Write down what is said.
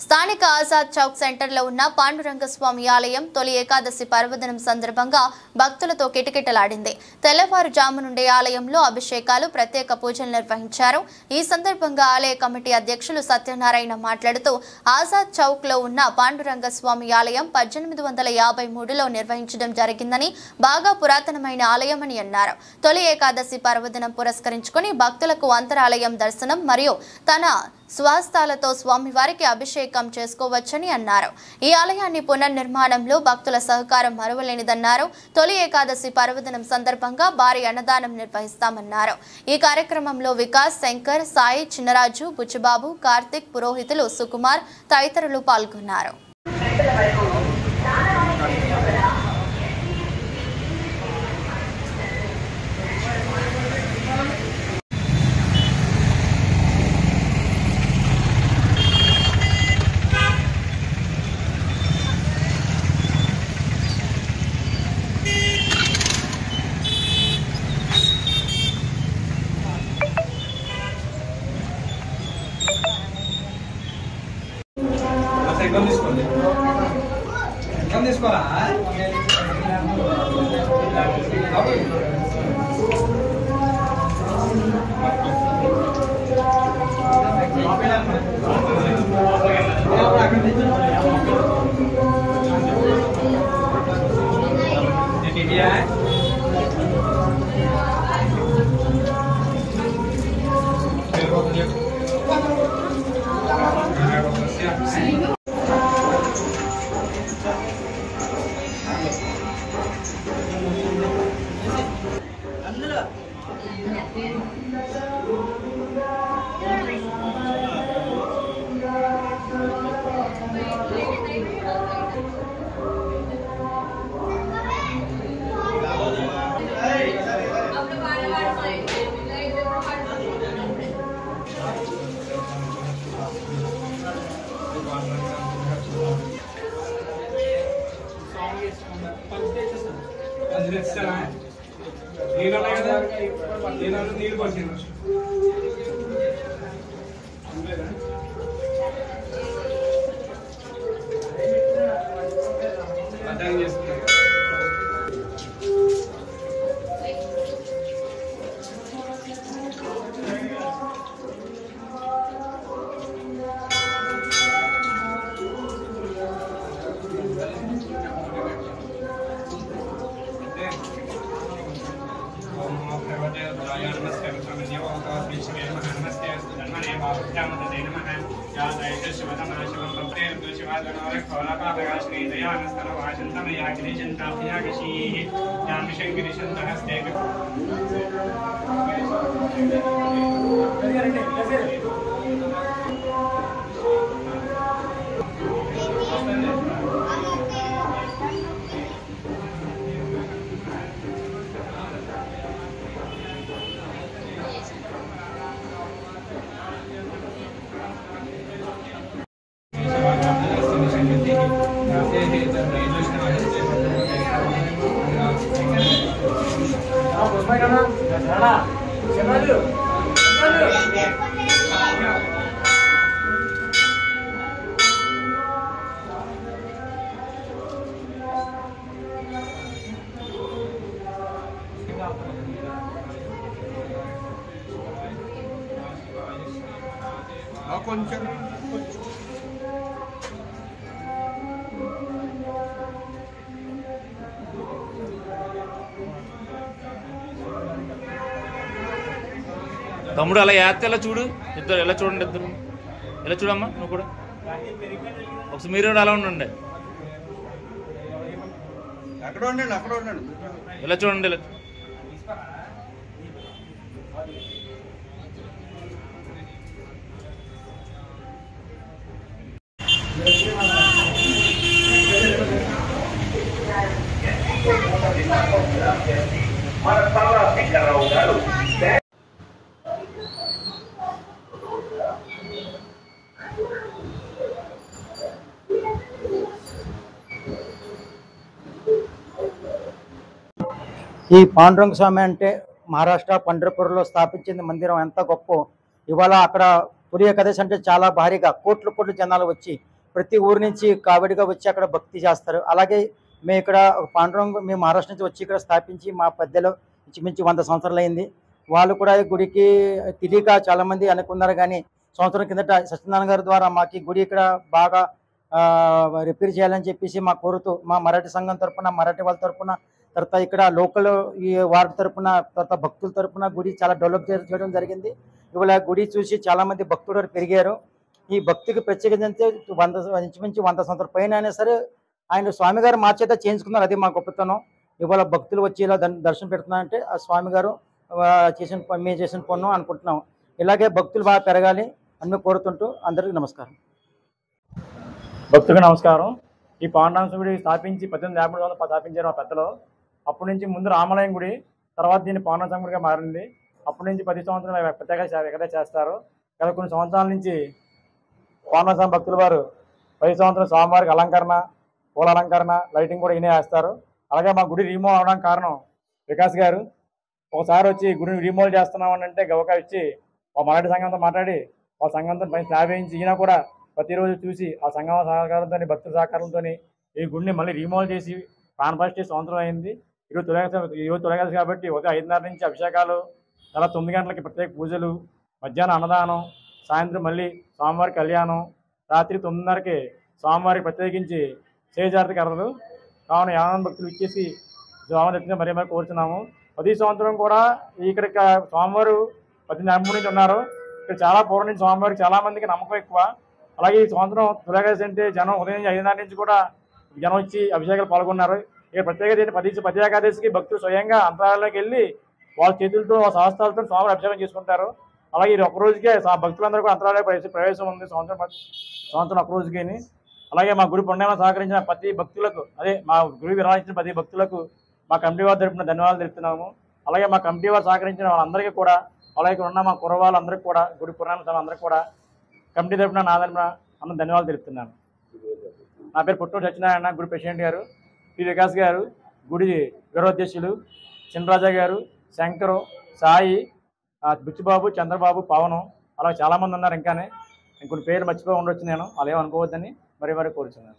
స్థానిక ఆజాద్ చౌక్ సెంటర్లో ఉన్న పాండురంగస్వామి ఆలయం తొలి ఏకాదశి పర్వదినం సందర్భంగా భక్తులతో కిటకిటలాడింది. తెల్లవారుజాము నుండి ఆలయంలో అభిషేకాలు, ప్రత్యేక పూజలు నిర్వహించారు. ఈ సందర్భంగా ఆలయ కమిటీ అధ్యక్షులు సత్యనారాయణ మాట్లాడుతూ ఆజాద్ చౌక్ లో ఉన్న పాండురంగస్వామి ఆలయం 1853లో నిర్వహించడం జరిగిందని, బాగా పురాతనమైన ఆలయమని అన్నారు. తొలి ఏకాదశి పర్వదినం పురస్కరించుకుని భక్తులకు అంతరాలయం దర్శనం మరియు తన స్వహస్తాలతో స్వామివారికి అభిషేకం చేసుకోవచ్చని అన్నారు. ఈ ఆలయాన్ని పునర్నిర్మాణంలో భక్తుల సహకారం మరువలేనిదన్నారు. తొలి ఏకాదశి పర్వదినం సందర్భంగా భారీ అన్నదానం నిర్వహిస్తామన్నారు. ఈ కార్యక్రమంలో వికాస్, శంకర్, సాయి, చిన్నరాజు, బుచ్చిబాబు, కార్తిక్, పురోహితులు, సుకుమార్ తదితరులు పాల్గొన్నారు. తీసుకోరా నీళ్ళు పట్టిన అర్థం చేస్తున్నారు. కొంచెం తమ్ముడు అలా యాత్ర ఎలా చూడు, ఇద్దరు ఎలా చూడండి, ఇద్దరు ఎలా చూడమ్మా, నువ్వు కూడా ఒకసారి మీరు కూడా అలా ఉండండి, అక్కడ ఉండండి, అక్కడ ఉండండి, ఎలా చూడండి, ఇలా ఈ పాండురంగ స్వామి అంటే మహారాష్ట్ర పండర్పూర్లో స్థాపించింది మందిరం ఎంత గొప్ప. ఇవాళ అక్కడ తొలి ఏకాదశి అంటే చాలా భారీగా కోట్ల జనాలు వచ్చి ప్రతి ఊరు నుంచి కావిడిగా వచ్చి అక్కడ భక్తి చేస్తారు. అలాగే మేము ఇక్కడ పాండురంగ మేము మహారాష్ట్ర నుంచి వచ్చి ఇక్కడ స్థాపించి మా పెద్దలు ఇంచుమించు 100 సంవత్సరాలు అయింది. వాళ్ళు కూడా ఈ గుడికి తెలియక చాలామంది అనుకున్నారు. కానీ సంవత్సరం కిందట సత్యనారాయణ గారి ద్వారా మాకు ఈ గుడి ఇక్కడ బాగా రిపేర్ చేయాలని చెప్పేసి మా కోరుతూ మా మరాఠీ సంఘం తరఫున మరాఠీ వాళ్ళ తరఫున తర్వాత ఇక్కడ లోకల్ ఈ వార్డు తరఫున తర్వాత భక్తుల తరఫున గుడి చాలా డెవలప్ చేయడం జరిగింది. ఇవాళ గుడి చూసి చాలామంది భక్తులు పెరిగారు. ఈ భక్తికి ప్రత్యేకత అంటే ఇంచుమించు 100 సంవత్సరాల పైన అయినా సరే ఆయన స్వామి గారు మా చేత చేయించుకున్నారు. అది మా గొప్పతనం. ఇవాళ భక్తులు వచ్చి ఇలా దర్శనం పెడుతున్నారంటే ఆ స్వామి గారు మేము చేసిన పన్ను అనుకుంటున్నాం. ఇలాగే భక్తులు బాగా పెరగాలి అని కోరుతుంటూ అందరికీ నమస్కారం. భక్తులకు నమస్కారం. ఈ పాండురంగ గుడి స్థాపించి 1853 స్థాపించారు మా పెద్దలు. అప్పటి నుంచి ముందు రామాలయం గుడి, తర్వాత దీన్ని పాండురంగ గుడిగా మారింది. అప్పటి నుంచి 10 సంవత్సరాలు ప్రత్యేక ఎక్కడే చేస్తారు. గత కొన్ని సంవత్సరాల నుంచి పాండురంగ భక్తుల వారు 10 సంవత్సరాలు స్వామివారికి అలంకరణ, పూల అలంకరణ, లైటింగ్ కూడా ఈయనే వేస్తారు. అలాగే మా గుడి రీమోల్ అవడానికి కారణం వికాస్ గారు. ఒకసారి వచ్చి గుడిని రీమోల్ చేస్తున్నామని అంటే గవక ఇచ్చి మా మరాఠీ సంఘంతో మాట్లాడి ఆ సంఘంతో పని స్లాబ్ వేయించి ఈయన కూడా ప్రతిరోజు చూసి ఆ సంఘం సహకారంతో భక్తుల సహకారంతో ఈ గుడిని మళ్ళీ రీమోల్ చేసి ప్రాణప్రతిష్ఠ సంవత్సరం అయింది. ఈరోజు తొలగాలి కాబట్టి ఉదయం 5:30 నుంచి అభిషేకాలు, తర్వాత 9 గంటలకి ప్రత్యేక పూజలు, మధ్యాహ్నం అన్నదానం, సాయంత్రం మళ్ళీ స్వామివారి కళ్యాణం, రాత్రి 9:30కి స్వామివారికి ప్రత్యేకించి చేజారతి కర్రలు. కావున యావన భక్తులు ఇచ్చేసి స్వామి దర్శనం మరీ కోరుతున్నాము. 10 సంవత్సరం కూడా ఇక్కడ స్వామివారు 1853 నుంచి ఉన్నారు. ఇక్కడ చాలా పూర్వం నుంచి స్వామివారికి చాలా మందికి నమ్మకం ఎక్కువ. అలాగే ఈ సంవత్సరం తులాకాశి అంటే జనం ఉదయం 5:30 నుంచి కూడా జనం వచ్చి అభిషేకాలు పాల్గొన్నారు. ఇక్కడ ప్రత్యేకత 10 ఏకాదశికి భక్తులు స్వయంగా అంతరాలలోకి వెళ్ళి వాళ్ళ చేతులతో సహస్రాలతో స్వామి అభిషేకం చేసుకుంటారు. అలాగే ఇది ఒక రోజుకే భక్తులందరూ కూడా అంతరాలయ ప్రవేశం ఉంది సంవత్సరం ఒక రోజుకి. అలాగే మా గుడి పుణ్యాన్ని సహకరించిన ప్రతి భక్తులకు, అదే మా గుడి విరాయించిన ప్రతి భక్తులకు మా కమిటీ వారు తరపున ధన్యవాదాలు తెలుపుతున్నాము. అలాగే మా కమిటీ వారు సహకరించిన వాళ్ళందరికీ కూడా, అలాగే ఉన్న మా కుర్రవాళ్ళందరికీ కూడా, గుడి పురాణ అందరికీ కూడా కమిటీ తరపున నా తరపున ధన్యవాదాలు తెలుపుతున్నాను. నా పేరు పుట్టూరు సత్యనారాయణ, గుడి ప్రెసిడెంట్ గారు. పి వికాస్ గారు, గుడి గౌరవాధ్యక్షులు చినరాజా గారు, శంకరు, సాయి, బుచ్చిబాబు, చంద్రబాబు, పవనం, అలాగే చాలామంది ఉన్నారు. ఇంకానే ఇంకొన్ని పేరు మర్చిపోయి ఉండొచ్చు. నేను అలా ఏమనుకోవద్దని మరీ కోరుచున్నాను.